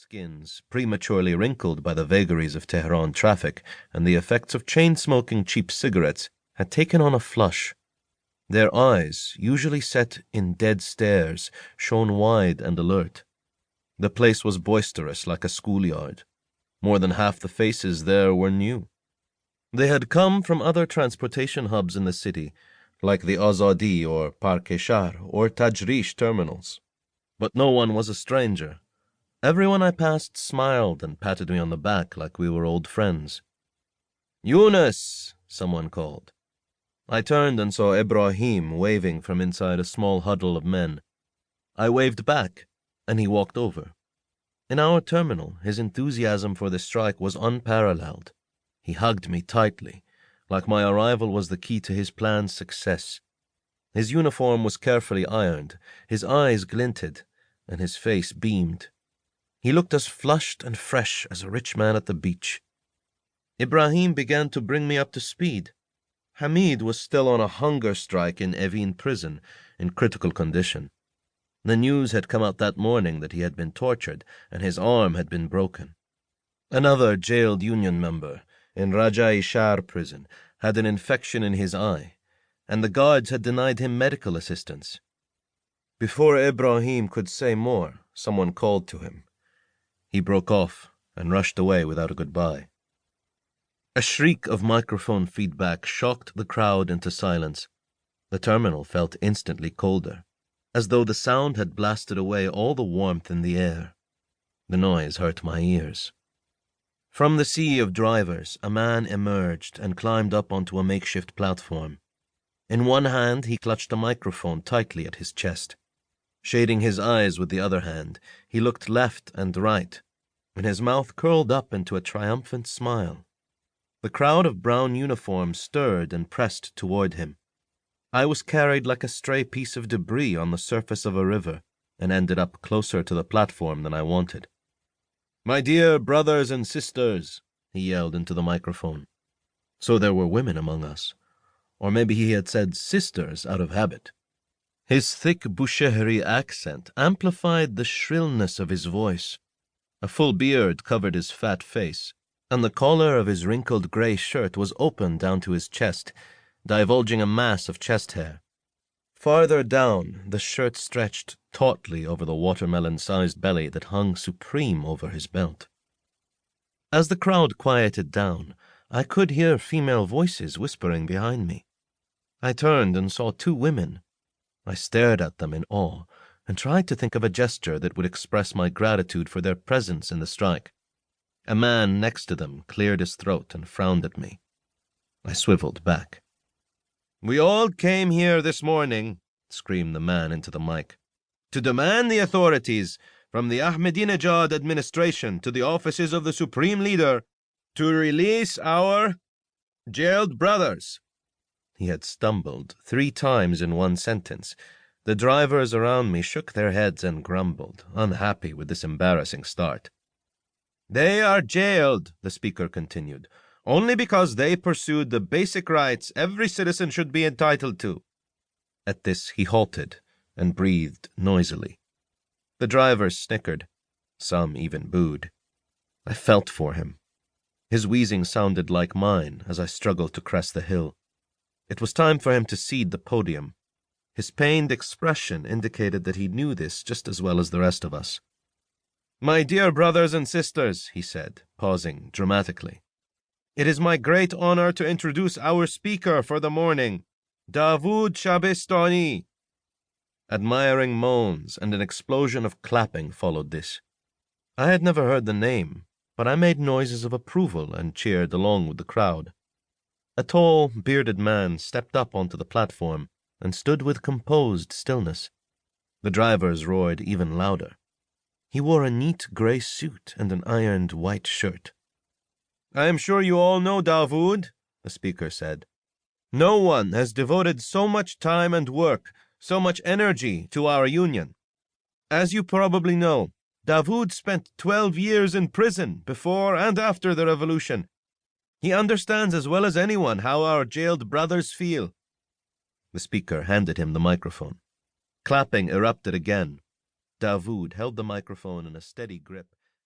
skins, prematurely wrinkled by the vagaries of Tehran traffic and the effects of chain-smoking cheap cigarettes, had taken on a flush. Their eyes, usually set in dead stares, shone wide and alert. The place was boisterous like a schoolyard. More than half the faces there were new. They had come from other transportation hubs in the city, like the Azadi or Park-e-Shahr or Tajrish terminals. But no one was a stranger. Everyone I passed smiled and patted me on the back like we were old friends. "Yunus!" someone called. I turned and saw Ibrahim waving from inside a small huddle of men. I waved back, and he walked over. In our terminal, his enthusiasm for the strike was unparalleled. He hugged me tightly, like my arrival was the key to his plan's success. His uniform was carefully ironed, his eyes glinted, and his face beamed. He looked as flushed and fresh as a rich man at the beach. Ibrahim began to bring me up to speed. Hamid was still on a hunger strike in Evin prison, in critical condition. The news had come out that morning that he had been tortured and his arm had been broken. Another jailed union member, in Rajai-Shar prison, had an infection in his eye, and the guards had denied him medical assistance. Before Ibrahim could say more, someone called to him. He broke off and rushed away without a goodbye. A shriek of microphone feedback shocked the crowd into silence. The terminal felt instantly colder, as though the sound had blasted away all the warmth in the air. The noise hurt my ears. From the sea of drivers, a man emerged and climbed up onto a makeshift platform. In one hand, he clutched a microphone tightly at his chest. Shading his eyes with the other hand, he looked left and right, and his mouth curled up into a triumphant smile. The crowd of brown uniforms stirred and pressed toward him. I was carried like a stray piece of debris on the surface of a river, and ended up closer to the platform than I wanted. "My dear brothers and sisters," he yelled into the microphone. So there were women among us. Or maybe he had said sisters out of habit. His thick Bushehri accent amplified the shrillness of his voice. A full beard covered his fat face, and the collar of his wrinkled gray shirt was open down to his chest, divulging a mass of chest hair. Farther down, the shirt stretched tautly over the watermelon-sized belly that hung supreme over his belt. As the crowd quieted down, I could hear female voices whispering behind me. I turned and saw two women. I stared at them in awe and tried to think of a gesture that would express my gratitude for their presence in the strike. A man next to them cleared his throat and frowned at me. I swiveled back. "We all came here this morning," screamed the man into the mic, "to demand the authorities, from the Ahmadinejad administration to the offices of the Supreme Leader, to release our jailed brothers." He had stumbled 3 times in one sentence. The drivers around me shook their heads and grumbled, unhappy with this embarrassing start. "They are jailed," the speaker continued, "only because they pursued the basic rights every citizen should be entitled to." At this he halted and breathed noisily. The drivers snickered. Some even booed. I felt for him. His wheezing sounded like mine as I struggled to crest the hill. It was time for him to cede the podium. His pained expression indicated that he knew this just as well as the rest of us. "My dear brothers and sisters," he said, pausing dramatically, "it is my great honor to introduce our speaker for the morning, Davood Shabestani." Admiring moans and an explosion of clapping followed this. I had never heard the name, but I made noises of approval and cheered along with the crowd. A tall, bearded man stepped up onto the platform and stood with composed stillness. The drivers roared even louder. He wore a neat gray suit and an ironed white shirt. "I am sure you all know Davood," the speaker said. "No one has devoted so much time and work, so much energy to our union. As you probably know, Davood spent 12 years in prison before and after the revolution. He understands as well as anyone how our jailed brothers feel." The speaker handed him the microphone. Clapping erupted again. Davood held the microphone in a steady grip.